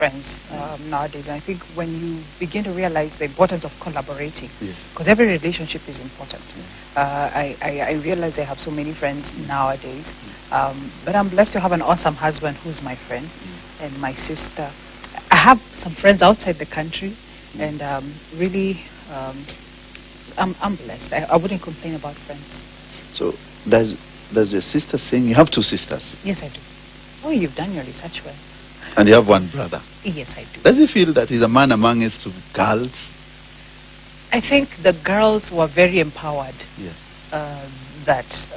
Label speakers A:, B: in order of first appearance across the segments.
A: friends nowadays. And I think when you begin to realize the importance of collaborating,
B: Yes.
A: because every relationship is important.
B: Yeah.
A: I realize I have so many friends nowadays, but I'm blessed to have an awesome husband who's my friend and my sister. I have some friends outside the country, and really, I'm blessed. I wouldn't complain about friends.
B: So does your sister sing? You have two sisters.
A: Yes, I do. Oh, you've done your research well.
B: And you have one brother.
A: Yes, I do.
B: Does he feel that he's a man among his two girls?
A: I think the girls were very empowered.
B: Yeah.
A: That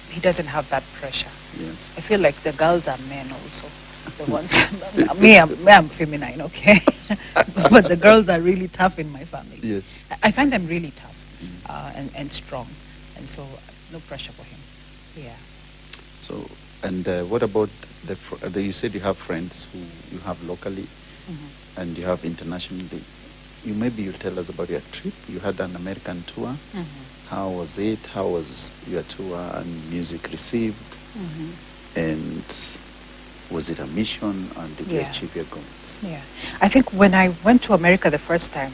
A: he doesn't have that pressure.
B: Yes.
A: I feel like the girls are men also. The ones I'm feminine, okay, but the girls are really tough in my family.
B: Yes.
A: I find them really tough and strong, and so no pressure for him. Yeah.
B: So, and what about you said you have friends who you have locally, and you have internationally. Maybe you'll tell us about your trip. You had an American tour. How was it? How was your tour and music received? And was it a mission, and did you achieve your goals?
A: Yeah. I think when I went to America the first time,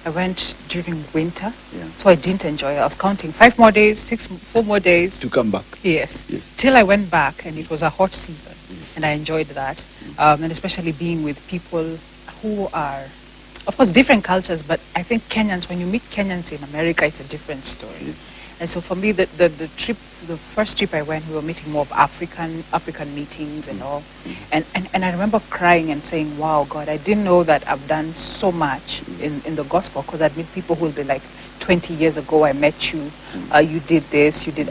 A: I went during winter, so I didn't enjoy it. I was counting 5 more days, 4 more days.
B: To come back?
A: Yes.
B: Yes.
A: Till I went back, and it was a hot season,
B: Yes.
A: and I enjoyed that. And especially being with people who are, of course, different cultures, but I think Kenyans, when you meet Kenyans in America, it's a different story.
B: Yes.
A: And so for me, the first trip I went, we were meeting more of African meetings and all. And I remember crying and saying, wow, God, I didn't know that I've done so much in the gospel, because I'd meet people who will be like, 20 years ago, I met you, you did this, you did...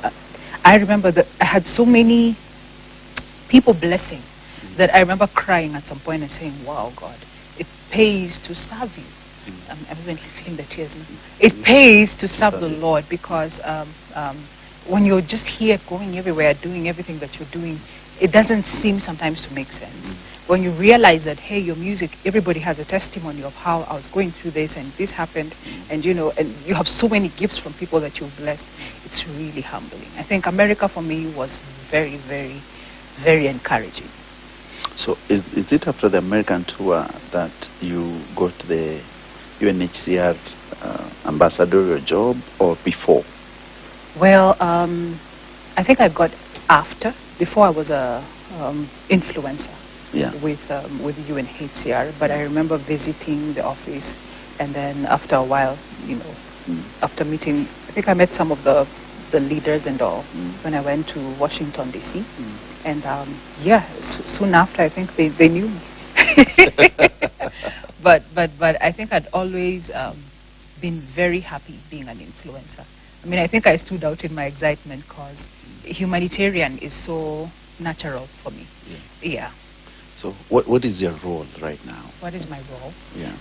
A: I remember that I had so many people blessing that I remember crying at some point and saying, wow, God, it pays to serve you. I'm even feeling the tears now. It pays to serve the Lord, because when you're just here going everywhere, doing everything that you're doing, it doesn't seem sometimes to make sense. When you realize that, hey, your music, everybody has a testimony of how I was going through this and this happened, and and you have so many gifts from people that you've blessed, it's really humbling. I think America for me was very, very, very encouraging.
B: So is it after the American tour that you got the UNHCR ambassadorial job, or before?
A: Well, I think I got after. Before I was a influencer with UNHCR, but I remember visiting the office, and then after a while, after meeting, I think I met some of the leaders and all when I went to Washington DC, and soon after, I think they knew me. But I think I'd always been very happy being an influencer. I mean, I think I stood out in my excitement because Humanitarian is so natural for me. Yeah.
B: So what is your role right now?
A: What is my role?
B: Yeah.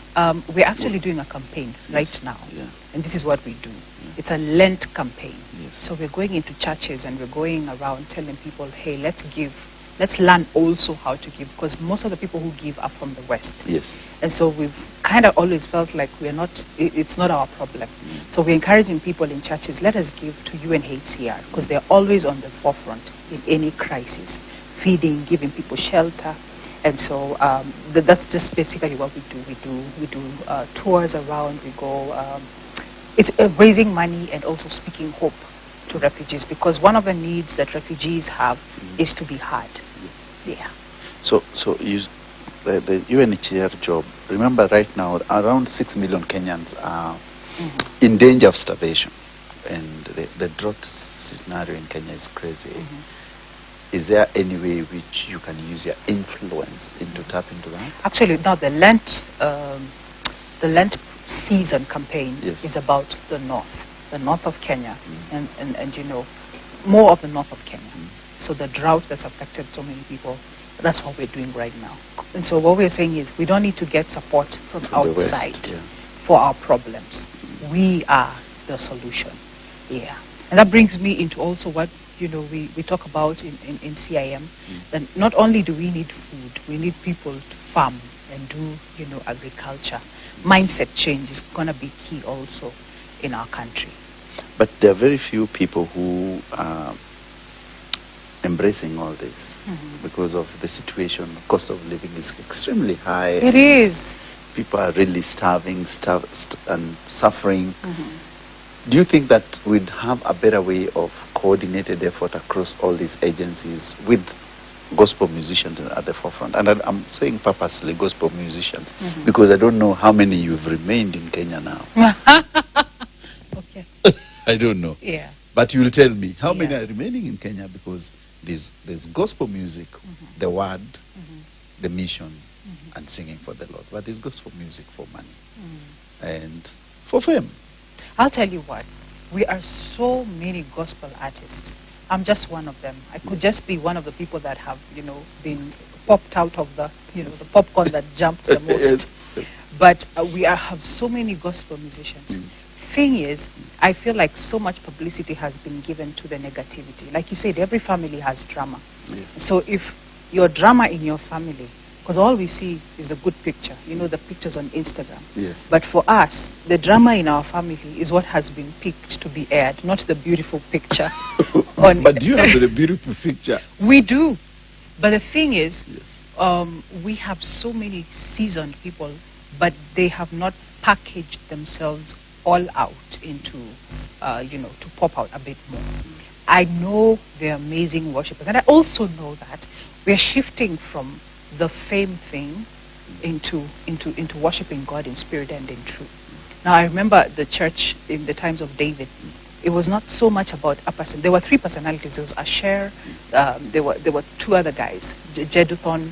A: We're actually doing a campaign right now.
B: Yeah.
A: And this is what we do. It's a Lent campaign.
B: Yes.
A: So we're going into churches and we're going around telling people, hey, let's give. Let's learn also how to give, because most of the people who give are from the West.
B: Yes.
A: And so we've kind of always felt like it's not our problem. So we're encouraging people in churches, let us give to UNHCR, because they're always on the forefront in any crisis, feeding, giving people shelter. And so that's just basically what we do. We do tours around, we go, it's raising money and also speaking hope to refugees, because one of the needs that refugees have is to be heard. Yeah.
B: So the UNHCR job, remember right now around 6 million Kenyans are in danger of starvation, and the drought scenario in Kenya is crazy. Is there any way which you can use your influence to tap into that? Actually,
A: no, the Lent season campaign is about the north of Kenya, and more of the north of Kenya. So the drought that's affected so many people, that's what we're doing right now. And so what we're saying is we don't need to get support from outside for our problems. We are the solution. Yeah. And that brings me into also what we talk about in CIM, that not only do we need food, we need people to farm and do agriculture. Mindset change is going to be key also in our country.
B: But there are very few people who embracing all this because of the situation. Cost of living is extremely high.
A: It is.
B: People are really starving and suffering. Do you think that we'd have a better way of coordinated effort across all these agencies with gospel musicians at the forefront? And I'm saying purposely gospel musicians because I don't know how many you've remained in Kenya now.
A: Okay.
B: I don't know.
A: Yeah.
B: But you'll tell me how many are remaining in Kenya, because there's gospel music, the word, the mission, and singing for the Lord. But there's gospel music for money and for fame.
A: I'll tell you what, we are so many gospel artists. I'm just one of them. I could just be one of the people that have, been popped out of the, the popcorn that jumped the most.
B: Yes.
A: But we have so many gospel musicians. Thing is, I feel like so much publicity has been given to the negativity. Like you said, every family has drama.
B: Yes.
A: So if your drama in your family, because all we see is the good picture, the pictures on Instagram.
B: Yes.
A: But for us, the drama in our family is what has been picked to be aired, not the beautiful picture.
B: But do you have the beautiful picture?
A: We do. But the thing is,
B: yes.
A: We have so many seasoned people, but they have not packaged themselves all out into, to pop out a bit more. I know they're amazing worshipers. And I also know that we're shifting from the fame thing into worshiping God in spirit and in truth. Now, I remember the church in the times of David. It was not so much about a person. There were three personalities. There was Asher. There were two other guys, Jeduthun.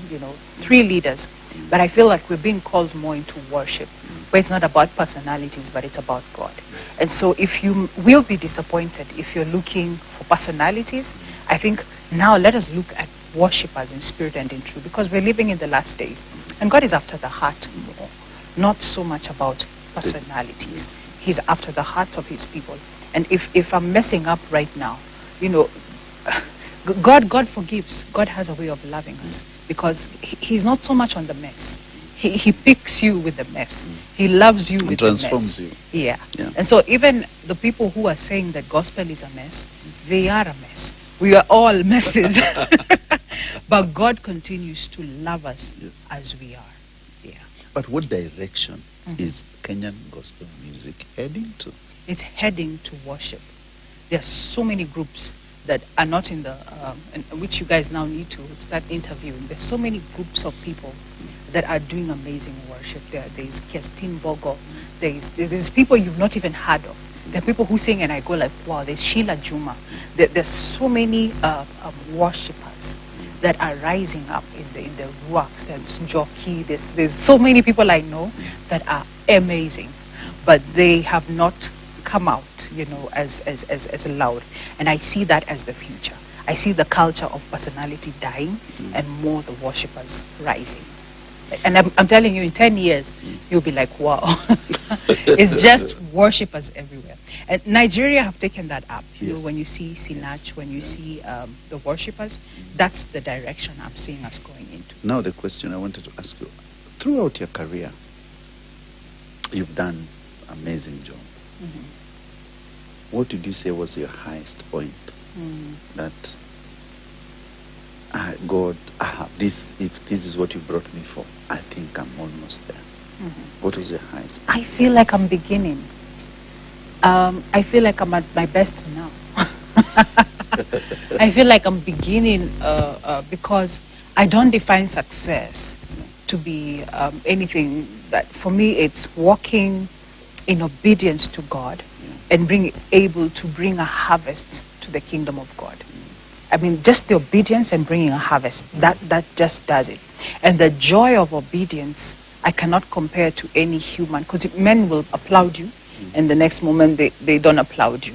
A: Three leaders. But I feel like we're being called more into worship, where it's not about personalities, but it's about God. And so, if you will be disappointed if you're looking for personalities, I think now let us look at worshippers in spirit and in truth, because we're living in the last days, and God is after the heart more, not so much about personalities. He's after the hearts of his people. And if I'm messing up right now, God forgives. God has a way of loving us, because he's not so much on the mess. He picks you with the mess. He loves you with the mess.
B: Transforms you.
A: Yeah. And so even the people who are saying that gospel is a mess, they are a mess. We are all messes. But God continues to love us as we are. Yeah.
B: But what direction is Kenyan gospel music heading to?
A: It's heading to worship. There are so many groups that are not in the, which you guys now need to start interviewing. There's so many groups of people that are doing amazing worship. There's Kerstin Bogo. There's people you've not even heard of. There are people who sing and I go like, wow, there's Sheila Juma. There's so many worshipers that are rising up in the works. There's Jockey. There's so many people I know that are amazing, but they have not come out, as loud. And I see that as the future. I see the culture of personality dying and more the worshippers rising. And I'm telling you, in 10 years, you'll be like, wow. It's just worshippers everywhere. And Nigeria have taken that up. When you see Sinach, when you see the worshippers, that's the direction I'm seeing us going into.
B: Now the question I wanted to ask you, throughout your career, you've done an amazing job. What did you say was your highest point? That God, if this is what you brought me for, I think I'm almost there. What was your highest point?
A: I feel like I'm beginning. I feel like I'm at my best now. I feel like I'm beginning because I don't define success to be anything that, for me, it's walking in obedience to God and being able to bring a harvest to the kingdom of God. I mean, just the obedience and bringing a harvest, that just does it. And the joy of obedience, I cannot compare to any human, because men will applaud you, and the next moment they don't applaud you.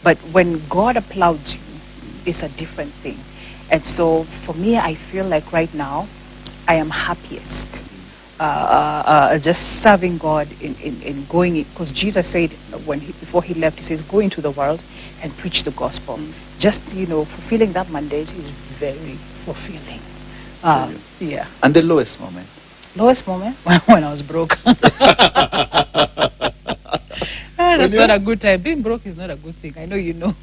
A: But when God applauds you, it's a different thing. And so for me, I feel like right now, I am happiest. Just serving God in going, because Jesus said before he left, he says, go into the world and preach the gospel. Just, fulfilling that mandate is very fulfilling. Yeah.
B: And the lowest moment?
A: Lowest moment? When I was broke. That's not a good time. Being broke is not a good thing. I know you know.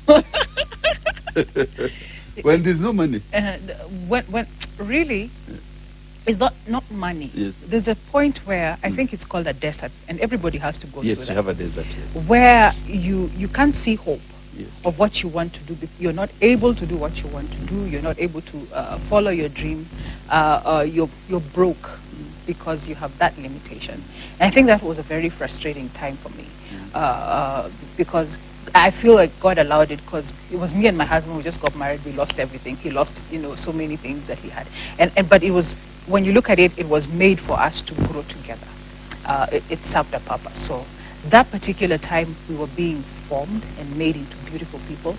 B: When there's no money.
A: When really, it's not money.
B: Yes.
A: There's a point where I think it's called a desert, and everybody has to go through that.
B: Yes, you have a desert, yes.
A: Where you can't see hope.
B: Yes.
A: Of what you want to do. You're not able to do what you want to do. You're not able to follow your dream. You're broke because you have that limitation. And I think that was a very frustrating time for me because I feel like God allowed it because it was me and my husband who just got married. We lost everything. He lost, so many things that he had. But it was, when you look at it, it was made for us to grow together. It served a purpose. So that particular time we were being formed and made into beautiful people.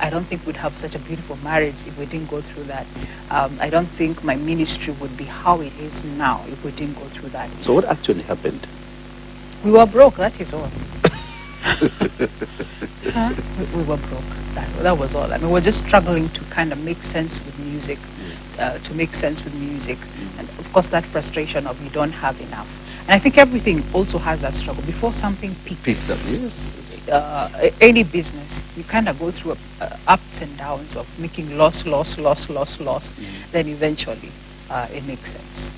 A: I don't think we'd have such a beautiful marriage if we didn't go through that. I don't think my ministry would be how it is now if we didn't go through that.
B: So what actually happened?
A: We were broke, that is all. We were broke. That was all. I mean, we're just struggling to kind of make sense with music, to make sense with music. And of course that frustration of you don't have enough. And I think everything also has that struggle. Before something peaks
B: Up, yes.
A: Any business, you kind of go through ups and downs of making loss. Then eventually it makes sense.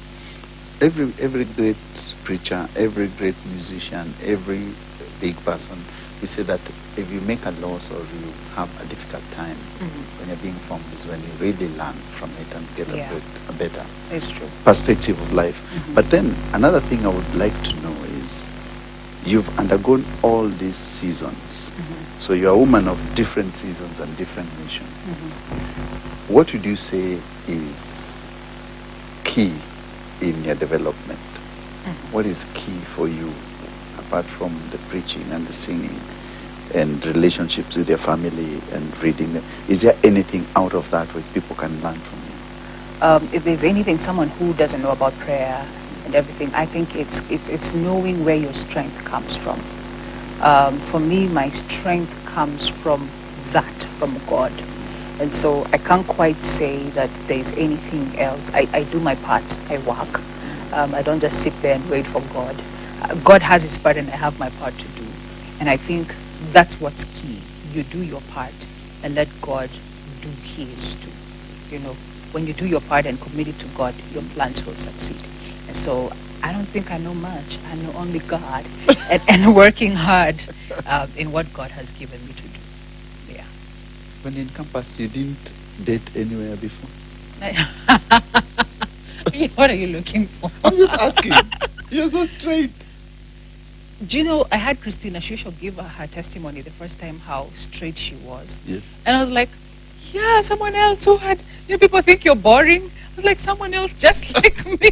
B: Every great preacher, every great musician, every big person, we say that if you make a loss or you have a difficult time when you're being formed is when you really learn from it and get a better
A: It's true.
B: perspective of life. But then another thing I would like to know is you've undergone all these seasons. So you're a woman of different seasons and different missions. What would you say is key in your development? What is key for you apart from the preaching and the singing and relationships with your family and reading them? Is there anything out of that which people can learn from you?
A: If there's anything, someone who doesn't know about prayer and everything, I think it's knowing where your strength comes from. For me, my strength comes from that, from God. And so I can't quite say that there's anything else. I do my part. I work. I don't just sit there and wait for God. God has his part and I have my part to do. And I think that's what's key. You do your part and let God do his too. When you do your part and commit it to God, your plans will succeed. And so I don't think I know much. I know only God and working hard in what God has given me to do. Yeah.
B: When in campus, you didn't date anywhere before?
A: What are you looking for?
B: I'm just asking. You're so straight.
A: Do you know, I had Christina Shusho give her testimony the first time how straight she was.
B: Yes.
A: And I was like, yeah, someone else who had, people think you're boring. I was like, someone else just like me.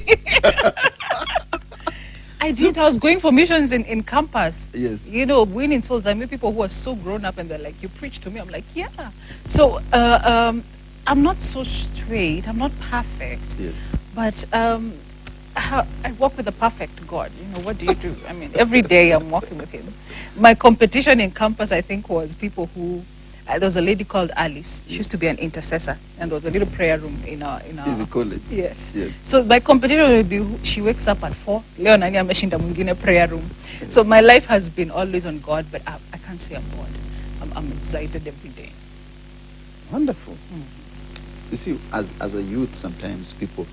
A: I was going for missions in campus.
B: Yes.
A: Winning souls. I meet people who are so grown up and they're like, you preach to me. I'm like, yeah. So I'm not so straight. I'm not perfect.
B: Yes.
A: But I walk with a perfect God. What do you do? I mean, every day I'm walking with him. My competition in campus, I think, was people who... there was a lady called Alice. She used to be an intercessor. And there was a little prayer room in
B: the college.
A: Yes.
B: Yes.
A: So my competition would be, she wakes up at 4. Leo nani ameshinda mwingine prayer room. So my life has been always on God, but I can't say I'm bored. I'm excited every day.
B: Wonderful. You see, as a youth, sometimes people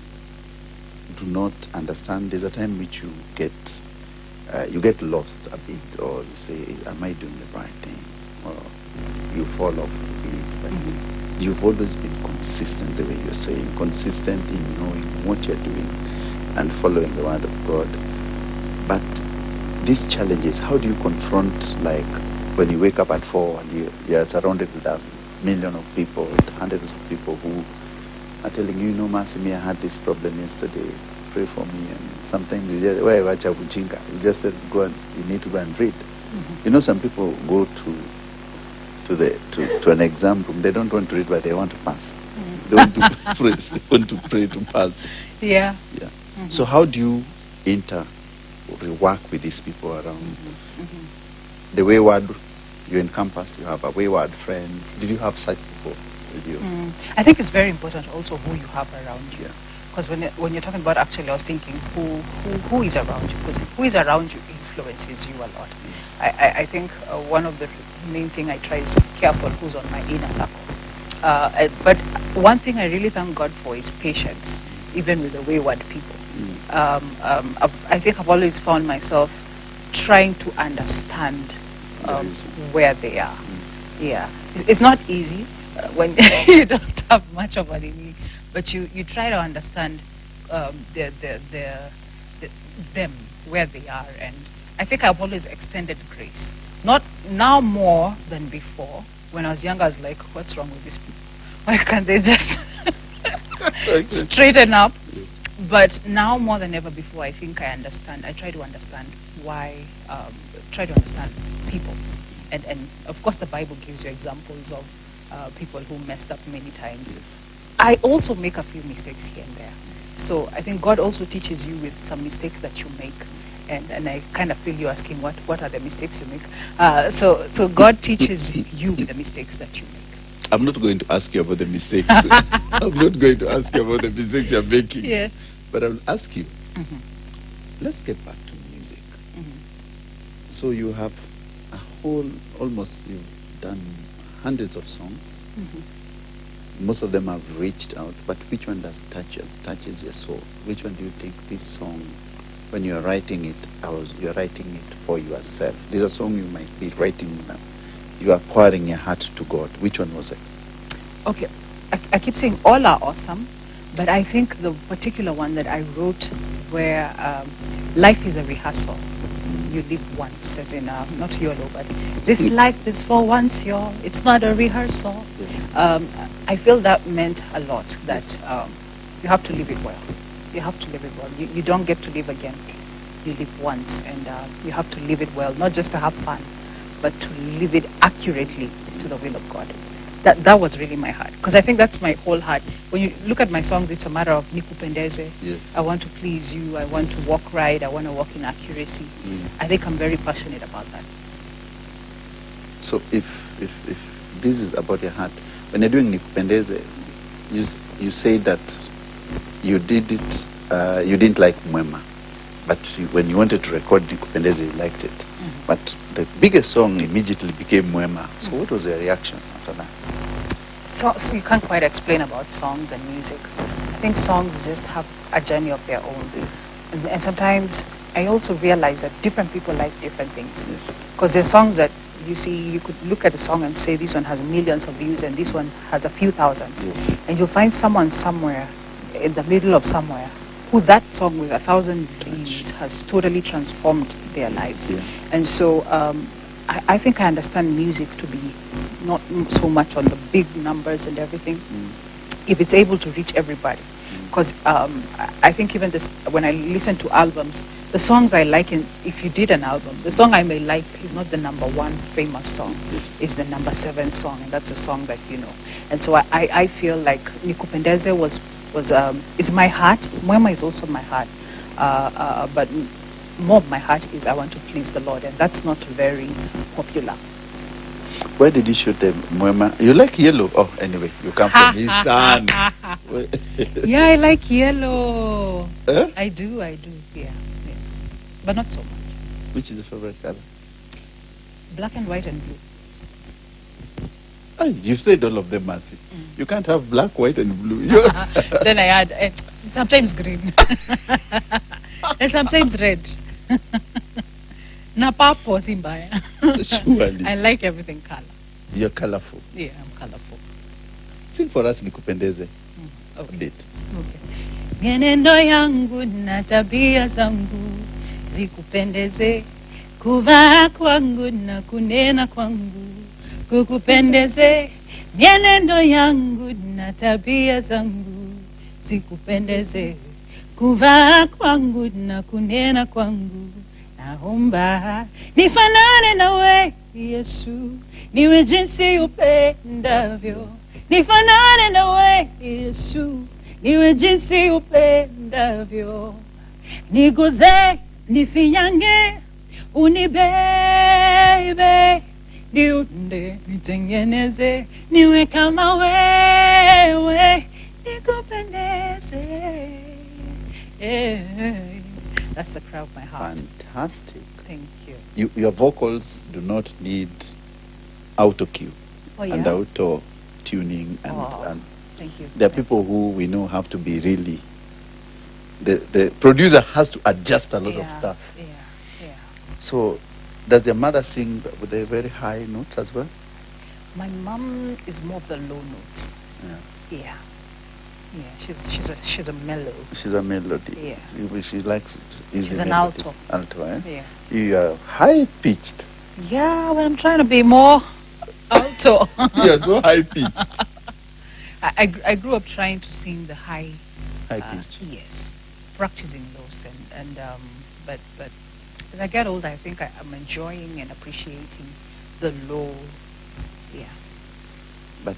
B: do not understand. There's a time which you get lost a bit, or you say, am I doing the right thing? Or you fall off a bit. But you've always been consistent, the way you're saying, consistent in knowing what you're doing and following the word of God. But these challenges, how do you confront, like when you wake up at 4 and you're surrounded with a million of people, hundreds of people who are telling you, Masimi, I had this problem yesterday, pray for me. And sometimes you just, you just said, you need to go and read. Some people go to an exam room, they don't want to read, but they want to pass. They want to pray, they want to pray to pass.
A: Yeah.
B: So how do you work with these people around? The wayward, you're in campus, you have a wayward friend. Did you have such people with you?
A: I think it's very important also who you have around you.
B: Yeah.
A: Because when you're talking about, actually, I was thinking who is around you, because who is around you influences you a lot. I think one of the main thing I try is to be careful who's on my inner circle. But one thing I really thank God for is patience, even with the wayward people. I think I've always found myself trying to understand where they are. Yeah, it's not easy when you don't have much of an enemy, but you try to understand them, where they are. And I think I've always extended grace. Not now more than before. When I was younger, I was like, what's wrong with these people? Why can't they just straighten up?
B: Yes.
A: But now more than ever before, I think I understand. I try to understand why, try to understand people. And of course, the Bible gives you examples of people who messed up many times.
B: Yes.
A: I also make a few mistakes here and there. So I think God also teaches you with some mistakes that you make. And I kind of feel you asking, what are the mistakes you make? So God teaches you the mistakes that you make.
B: I'm not going to ask you about the mistakes. I'm not going to ask you about the mistakes you're making.
A: Yes.
B: But I'll ask you, let's get back to music. So you have a whole, almost, you've done hundreds of songs. Most of them have reached out, but which one touches your soul? Which one do you think this song, when you're writing it, you're writing it for yourself? There's a song you might be writing now. You are pouring your heart to God. Which one was it?
A: Okay, I keep saying all are awesome, but I think the particular one that I wrote where life is a rehearsal. You live once, as in, not YOLO, but this life is for once, y'all. It's not a rehearsal.
B: Yes.
A: I feel that meant a lot, that you have to live it well. You have to live it well. You don't get to live again. You live once, and you have to live it well, not just to have fun, but to live it accurately to the will of God. That was really my heart, because I think that's my whole heart. When you look at my songs, it's a matter of nikupendeze.
B: Yes.
A: I want to please you. I want to walk right. I want to walk in accuracy. I think I'm very passionate about that.
B: So if this is about your heart, when you're doing nikupendeze, you say that you did it, you didn't like Mwema, but when you wanted to record nikupendeze, you liked it. But the biggest song immediately became Mwema. So what was your reaction after that?
A: So you can't quite explain about songs and music. I think songs just have a journey of their own. And sometimes I also realize that different people like different things. Because there are songs that you see, you could look at a song and say this one has millions of views and this one has a few thousands. And you'll find someone somewhere, in the middle of somewhere, who that song with 1,000 views has totally transformed their lives. And so I think I understand music to be not so much on the big numbers and everything, if it's able to reach everybody. Because I think even this, when I listen to albums, the songs I like, if you did an album, the song I may like is not the number one famous song, it's the number 7 song, and that's a song that you know. And so I feel like Nikupendeze is my heart. Mwema is also my heart. But more of my heart is I want to please the Lord, and that's not very popular.
B: Where did you shoot the Mwema? You like yellow? Oh, anyway, you come from Eastern.
A: Yeah, I like yellow. I do, yeah. But not so much.
B: Which is your favorite color?
A: Black and white and blue.
B: Oh, you've said all of them, Mercy. You can't have black, white, and blue.
A: Then I add sometimes green. And sometimes red. Na purple simbaya.
B: Surely.
A: I like everything color.
B: You're colorful.
A: Yeah, I'm colorful.
B: Sing for us Nikupendeze. A bit.
A: Okay. Mienendo yangu na tabia zangu zikupendeze, kuvaa kwangu na kunena kwangu kukupendeze. Mienendo yangu na tabia zangu zikupendeze, kuvaa kwangu na kunena kwangu. Naomba nifanane nawe Yesu, niwe jinsi upendavyo. Nifanane nawe Yesu, niwe jinsi upendavyo. Niguze, nifinyange, unibebe, niunde, nitengeneze, niwe kama wewe, nikupendeze. That's the cry of my heart.
B: Fantastic.
A: Thank you.
B: Your vocals do not need auto cue
A: Oh, yeah?
B: and auto tuning, and
A: thank you.
B: there are people who we know have to be really. The producer has to adjust a lot of stuff.
A: Yeah.
B: So, does your mother sing with the very high notes as well?
A: My mom is more of the low notes. Yeah. She's a mellow.
B: She's a melody.
A: Yeah.
B: She likes easy
A: She's an
B: melodies.
A: alto.
B: Alto, eh?
A: Yeah.
B: You are high pitched.
A: Yeah, but I'm trying to be more alto.
B: You're so high pitched.
A: I grew up trying to sing the high
B: pitch.
A: Yes, practicing those, but as I get older, I think I'm enjoying and appreciating the low. Yeah.
B: But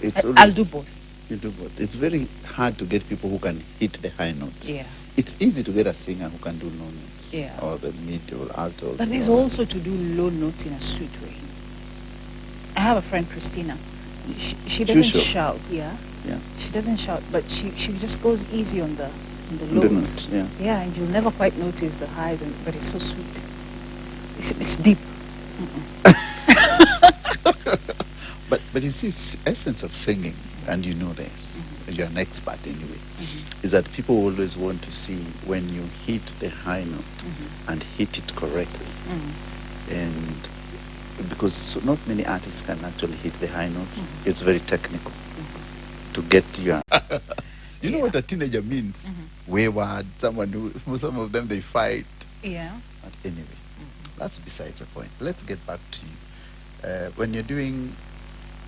B: it's
A: I'll do both.
B: You do both. It's very hard to get people who can hit the high notes.
A: Yeah.
B: It's easy to get a singer who can do low notes.
A: Yeah.
B: Or the mid or alto.
A: But there's also to do low notes in a sweet way. I have a friend, Christina. She doesn't shout. Yeah. She doesn't shout, but she just goes easy on the lows.
B: The notes, yeah.
A: Yeah, and you'll never quite notice the highs, but it's so sweet. It's deep.
B: But you see, essence of singing, and you know this, you're an expert anyway, is that people always want to see when you hit the high note and hit it correctly. And because not many artists can actually hit the high notes, it's very technical to get your... You know what a teenager means? Wayward, someone who, some of them, they fight.
A: Yeah.
B: But anyway, that's besides the point. Let's get back to you. When you're doing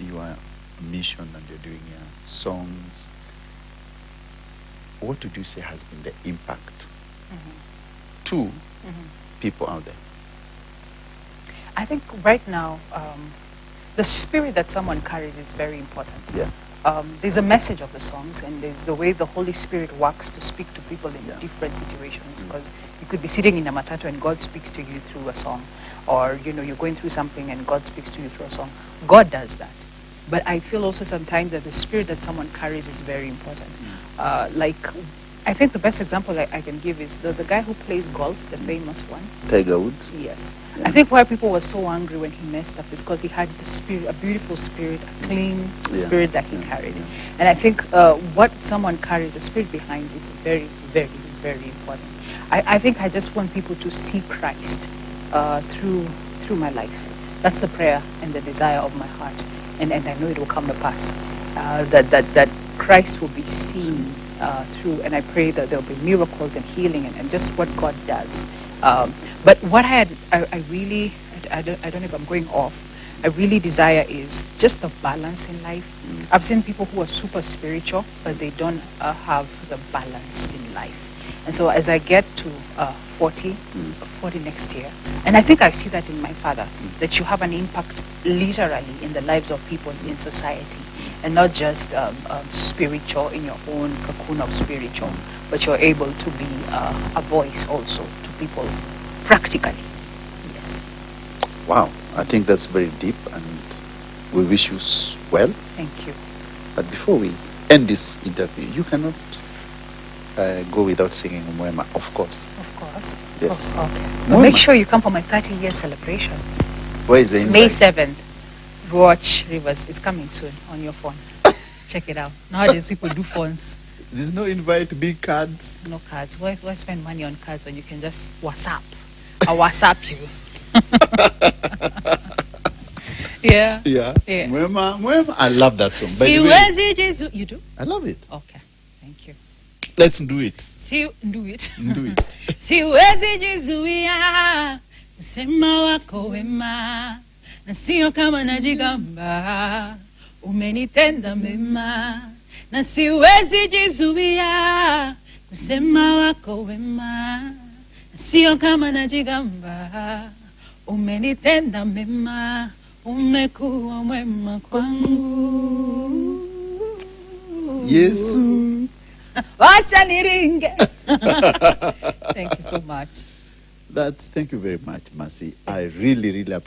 B: your mission and you're doing your songs, what would you say has been the impact to people out there?
A: I think right now, the spirit that someone carries is very important.
B: Yeah.
A: There's a message of the songs, and there's the way the Holy Spirit works to speak to people in different situations. Because you could be sitting in a matatu and God speaks to you through a song, or you're going through something and God speaks to you through a song. God does that. But I feel also sometimes that the spirit that someone carries is very important. I think the best example I can give is the guy who plays golf, the famous one.
B: Tiger Woods.
A: Yes. Yeah. I think why people were so angry when he messed up is because he had the spirit, a beautiful spirit, a clean spirit that he carried. And I think what someone carries, the spirit behind, is very, very, very important. I think I just want people to see Christ through my life. That's the prayer and the desire of my heart. And I know it will come to pass. That Christ will be seen through, and I pray that there will be miracles and healing and just what God does. But what I really, I don't know if I'm going off, I really desire is just the balance in life. I've seen people who are super spiritual, but they don't have the balance in life. And so as I get to 40 next year, and I think I see that in my father, that you have an impact literally in the lives of people in society, and not just spiritual in your own cocoon of spiritual, but you're able to be a voice also to people practically. Yes.
B: Wow, I think that's very deep, and we wish you well.
A: Thank you.
B: But before we end this interview, you cannot go without singing Mwema, of course.
A: Of course.
B: Yes.
A: Oh, okay. But make sure you come for my 30-year celebration.
B: Where is the invite?
A: May 7th. Watch Rivers. It's coming soon on your phone. Check it out. Nowadays people do phones.
B: There's no invite, big cards.
A: No cards. Why spend money on cards when you can just WhatsApp? I'll WhatsApp you. Yeah.
B: Mwema. I love that song. By the way,
A: you do?
B: I love it.
A: Okay. Thank you.
B: Let's do it.
A: Do it.
B: Do it.
A: Siwezi jizuia usema wako wema, na sio kama najigamba, umenitenda mema, na siwezi jizuia usema wako wema, na sio kama najigamba, umenitenda mema, umekuwa mwema kwangu.
B: Yesu.
A: Wacha niringe. Thank you so much.
B: Thank you very much, Mercy. I really appreciate